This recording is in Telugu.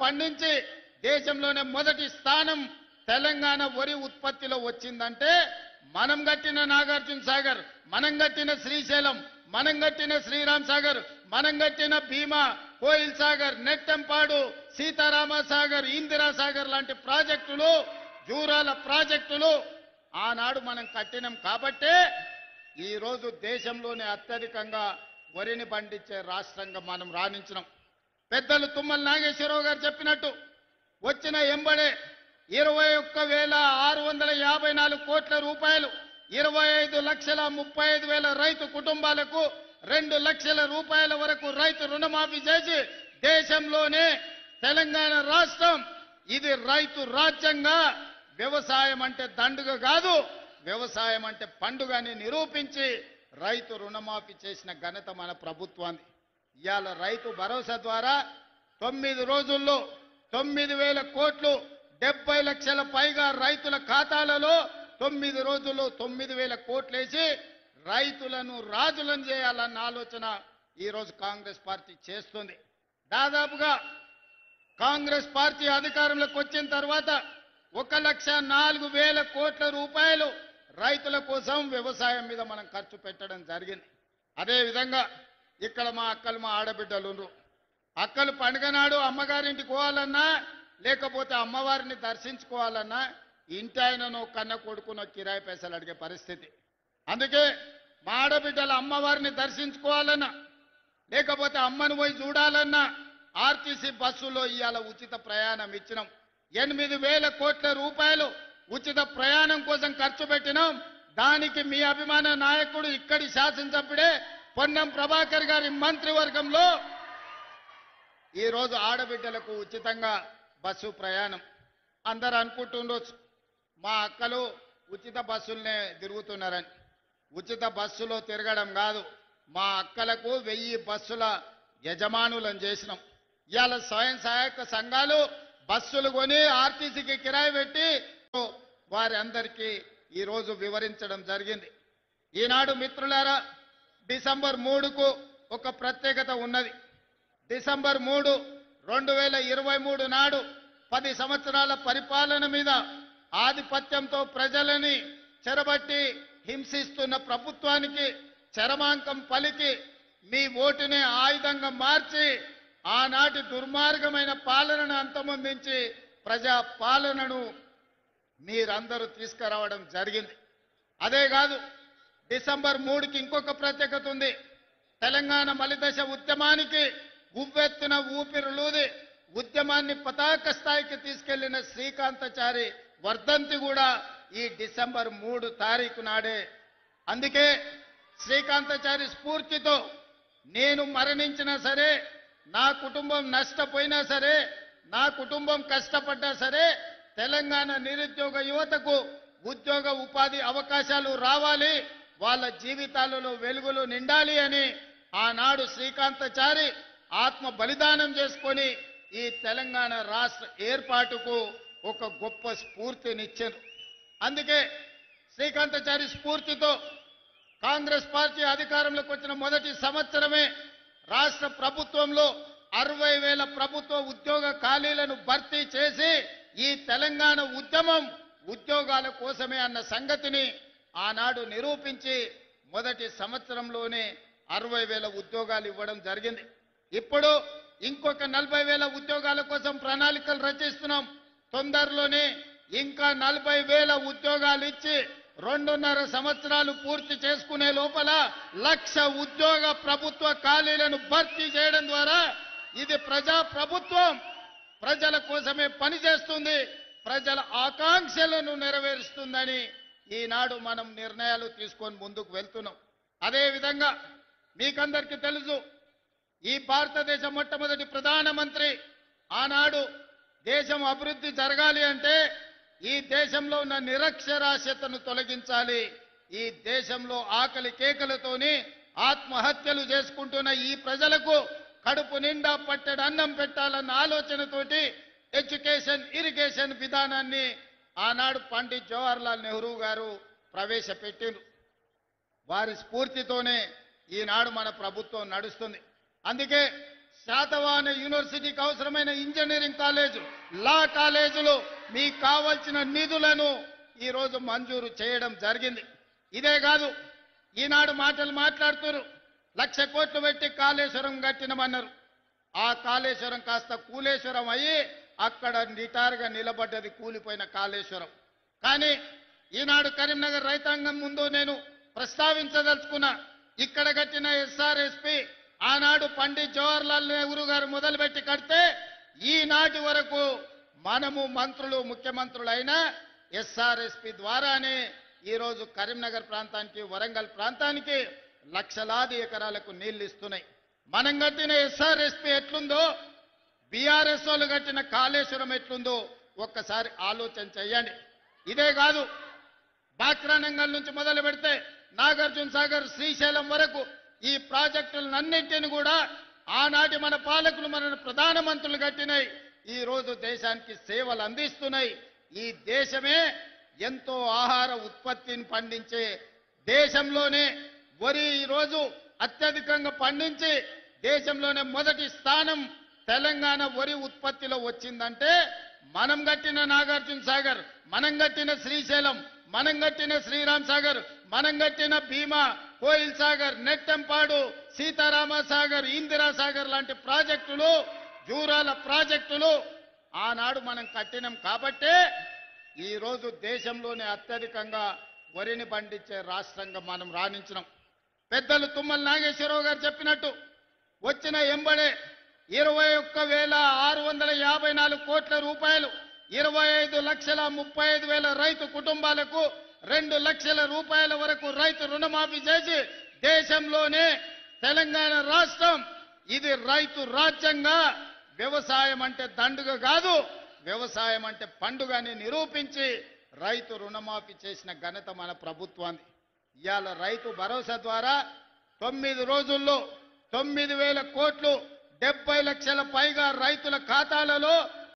పండించి దేశంలోనే మొదటి స్థానం తెలంగాణ వరి ఉత్పత్తిలో వచ్చిందంటే మనం కట్టిన నాగార్జున సాగర్, మనం కట్టిన శ్రీశైలం, మనం కట్టిన శ్రీరామ్ సాగర్, మనం కట్టిన భీమా, కోయిల్ సాగర్, నెట్టెంపాడు, సీతారామ సాగర్, ఇందిరా సాగర్ లాంటి ప్రాజెక్టులు, జూరాల ప్రాజెక్టులు ఆనాడు మనం కట్టినాం కాబట్టే ఈ రోజు దేశంలోనే అత్యధికంగా వరిని పండించే రాష్ట్రంగా మనం రాణించినాం. పెద్దలు తుమ్మల నాగేశ్వరరావు గారు చెప్పినట్టు వచ్చిన ఎంబడే 21,654 కోట్ల రూపాయలు 25,35,000 రైతు కుటుంబాలకు 2 లక్షల రూపాయల వరకు రైతు రుణమాఫీ చేసి దేశంలోనే తెలంగాణ రాష్ట్రం ఇది రైతు రాజ్యంగా, వ్యవసాయం అంటే దండుగ కాదు, వ్యవసాయం అంటే పండుగ అని నిరూపించి రైతు రుణమాఫీ చేసిన ఘనత మన ప్రభుత్వాన్ని. ఇవాళ రైతు భరోసా ద్వారా 9 రోజుల్లో 9,000 కోట్లు 70 లక్షల పైగా రైతుల ఖాతాలలో 9 రోజుల్లో 9,000 కోట్లేసి రైతులను రాజులను చేయాలన్న ఆలోచన ఈరోజు కాంగ్రెస్ పార్టీ చేస్తుంది. దాదాపుగా కాంగ్రెస్ పార్టీ అధికారంలోకి వచ్చిన తర్వాత 1,04,000 కోట్ల రూపాయలు రైతుల కోసం వ్యవసాయం మీద మనం ఖర్చు పెట్టడం జరిగింది. అదేవిధంగా ఇక్కడ మా అక్కలు, మా ఆడబిడ్డలు ఉన్నారు. అక్కలు పండుగ నాడు అమ్మగారింటికి పోవాలన్నా లేకపోతే అమ్మవారిని దర్శించుకోవాలన్నా ఇంటి ఆయనను కన్న కొడుకునో కిరాయి పైసలు అడిగే పరిస్థితి. అందుకే మా ఆడబిడ్డలు అమ్మవారిని దర్శించుకోవాలన్నా లేకపోతే అమ్మను పోయి చూడాలన్నా ఆర్టీసీ బస్సులో ఇవాళ ఉచిత ప్రయాణం ఇచ్చినాం. 8,000 కోట్ల రూపాయలు ఉచిత ప్రయాణం కోసం ఖర్చు పెట్టినాం. దానికి మీ అభిమాన నాయకుడు ఇక్కడి శాసనసభ్యుడే పొన్నం ప్రభాకర్ గారి మంత్రివర్గంలో ఈరోజు ఆడబిడ్డలకు ఉచితంగా బస్సు ప్రయాణం. అందరూ అనుకుంటుండొచ్చు మా అక్కలు ఉచిత బస్సులనే తిరుగుతున్నారని. ఉచిత బస్సులో తిరగడం కాదు, మా అక్కలకు 1000 బస్సుల యజమానులను చేసినాం. ఇవాళ స్వయం సహాయక సంఘాలు బస్సులు కొని ఆర్టీసీకి కిరాయి పెట్టి వారి అందరికీ ఈరోజు వివరించడం జరిగింది. ఈనాడు మిత్రులారా, డిసెంబర్ 3కు ఒక ప్రత్యేకత ఉన్నది. డిసెంబర్ 3, 2023 నాడు 10 సంవత్సరాల పరిపాలన మీద ఆధిపత్యంతో ప్రజలని చెరబట్టి హింసిస్తున్న ప్రభుత్వానికి చరమాంకం పలికి మీ ఓటుని ఆయుధంగా మార్చి ఆనాటి దుర్మార్గమైన పాలనను అంతమొందించి ప్రజా పాలనను మీరందరూ తీసుకురావడం జరిగింది. అదే కాదు, డిసెంబర్ 3కి ఇంకొక ప్రత్యేకత ఉంది. తెలంగాణ మలిదశ ఉద్యమానికి ఉవ్వెత్తున ఊపిరులూది ఉద్యమాన్ని పతాక స్థాయికి తీసుకెళ్లిన శ్రీకాంతాచారి వర్ధంతి కూడా ఈ డిసెంబర్ 3 తారీఖు నాడే. అందుకే శ్రీకాంతాచారి స్ఫూర్తితో నేను మరణించినా సరే, నా కుటుంబం నష్టపోయినా సరే, నా కుటుంబం కష్టపడ్డా సరే, తెలంగాణ నిరుద్యోగ యువతకు ఉద్యోగ ఉపాధి అవకాశాలు రావాలి, వాళ్ళ జీవితాలలో వెలుగులు నిండాలి అని ఆనాడు శ్రీకాంతాచారి ఆత్మ బలిదానం చేసుకొని ఈ తెలంగాణ రాష్ట్ర ఏర్పాటుకు ఒక గొప్ప స్ఫూర్తినిచ్చారు. అందుకే శ్రీకాంతాచారి స్ఫూర్తితో కాంగ్రెస్ పార్టీ అధికారంలోకి వచ్చిన మొదటి సంవత్సరమే రాష్ట్ర ప్రభుత్వంలో 60,000 ప్రభుత్వ ఉద్యోగ ఖాళీలను భర్తీ చేసి ఈ తెలంగాణ ఉద్యమం ఉద్యోగాల కోసమే అన్న సంగతిని ఆనాడు నిరూపించి మొదటి సంవత్సరంలోనే 60,000 ఉద్యోగాలు ఇవ్వడం జరిగింది. ఇప్పుడు ఇంకొక 40,000 ఉద్యోగాల కోసం ప్రణాళికలు రచిస్తున్నాం. తొందరలోనే ఇంకా 40,000 ఉద్యోగాలు ఇచ్చి 2.5 సంవత్సరాలు పూర్తి చేసుకునే లోపల 1,00,000 ఉద్యోగ ప్రభుత్వ ఖాళీలను భర్తీ చేయడం ద్వారా ఇది ప్రజా ప్రభుత్వం ప్రజల కోసమే పనిచేస్తుంది, ప్రజల ఆకాంక్షలను నెరవేరుస్తుందని ఈనాడు మనం నిర్ణయాలు తీసుకొని ముందుకు వెళ్తున్నాం. అదేవిధంగా మీకందరికీ తెలుసు, ఈ భారతదేశ మొట్టమొదటి ప్రధానమంత్రి ఆనాడు దేశం అభివృద్ధి జరగాలి అంటే ఈ దేశంలో ఉన్న నిరక్షరాస్యతను తొలగించాలి, ఈ దేశంలో ఆకలి కేకలతోని ఆత్మహత్యలు చేసుకుంటున్న ఈ ప్రజలకు కడుపు నిండా పట్టెడు అన్నం పెట్టాలన్న ఆలోచనతోటి ఎడ్యుకేషన్ ఇరిగేషన్ విధానాన్ని ఆనాడు పండిత్ జవహర్లాల్ నెహ్రూ గారు ప్రవేశపెట్టారు. వారి స్ఫూర్తితోనే ఈనాడు మన ప్రభుత్వం నడుస్తుంది. అందుకే శాతవాహన యూనివర్సిటీకి అవసరమైన ఇంజనీరింగ్ కాలేజు, లా కాలేజీలు మీకు కావాల్సిన నిధులను ఈ రోజు మంజూరు చేయడం జరిగింది. ఇదే కాదు, ఈనాడు మాటలు మాట్లాడుతున్నారు, 1,00,000 కోట్లు పెట్టి కాళేశ్వరం కట్టినమన్నారు. ఆ కాళేశ్వరం కాస్త కూలేశ్వరం అయ్యి అక్కడ నిటారుగా నిలబడ్డది కూలిపోయిన కాళేశ్వరం. కానీ ఈనాడు కరీంనగర్ రైతాంగం ముందు నేను ప్రస్తావించదలుచుకున్నా, ఇక్కడ కట్టిన ఎస్ఆర్ఎస్పి ఆనాడు పండిత్ జవహర్లాల్ నెహ్రూ గారు మొదలుపెట్టి కడితే ఈనాటి వరకు మనము మంత్రులు ముఖ్యమంత్రులైన ఎస్ఆర్ఎస్పి ద్వారానే ఈరోజు కరీంనగర్ ప్రాంతానికి వరంగల్ ప్రాంతానికి లక్షలాది ఎకరాలకు నీళ్లు ఇస్తున్నాయి. మనం కట్టిన ఎస్ఆర్ఎస్పి ఎట్లుందో బీఆర్ఎస్ వాళ్ళు కట్టిన కాళేశ్వరం ఎట్లుందో ఒక్కసారి ఆలోచన చేయండి. ఇదే కాదు, బాక్రానంగల్ నుంచి మొదలు పెడితే నాగార్జున సాగర్ శ్రీశైలం వరకు ఈ ప్రాజెక్టులన్నింటిని కూడా ఆనాటి మన పాలకులు మన ప్రధానమంత్రులు కట్టినాయి. ఈ రోజు దేశానికి సేవలు అందిస్తున్నాయి. ఈ దేశమే ఎంతో ఆహార ఉత్పత్తిని పండించే దేశంలోనే వరి ఈ రోజు అత్యధికంగా పండించి దేశంలోనే మొదటి స్థానం తెలంగాణ వరి ఉత్పత్తిలో వచ్చిందంటే మనం కట్టిన నాగార్జున సాగర్, మనం కట్టిన శ్రీశైలం, మనం కట్టిన శ్రీరామ్ సాగర్, మనం కట్టిన భీమా, కోయిల్ సాగర్, నెట్టంపాడు, సీతారామ సాగర్, ఇందిరా సాగర్ లాంటి ప్రాజెక్టులు, జూరాల ప్రాజెక్టులు ఆనాడు మనం కట్టినాం కాబట్టే ఈ రోజు దేశంలోనే అత్యధికంగా వరిని పండించే రాష్ట్రంగా మనం రాణించినాం. పెద్దలు తుమ్మల నాగేశ్వరరావు గారు చెప్పినట్టు వచ్చిన ఎంబడే 21,654 కోట్ల రూపాయలు 25,35,000 రైతు కుటుంబాలకు 2 లక్షల రూపాయల వరకు రైతు రుణమాఫీ చేసి దేశంలోనే తెలంగాణ రాష్ట్రం ఇది రైతు రాజ్యంగా, వ్యవసాయం అంటే దండుగ కాదు, వ్యవసాయం అంటే పండుగ అని నిరూపించి రైతు రుణమాఫీ చేసిన ఘనత మన ప్రభుత్వాన్ని. ఇవాళ రైతు భరోసా ద్వారా 9 రోజుల్లో 9,000 కోట్లు 70 లక్షల పైగా రైతుల ఖాతాలలో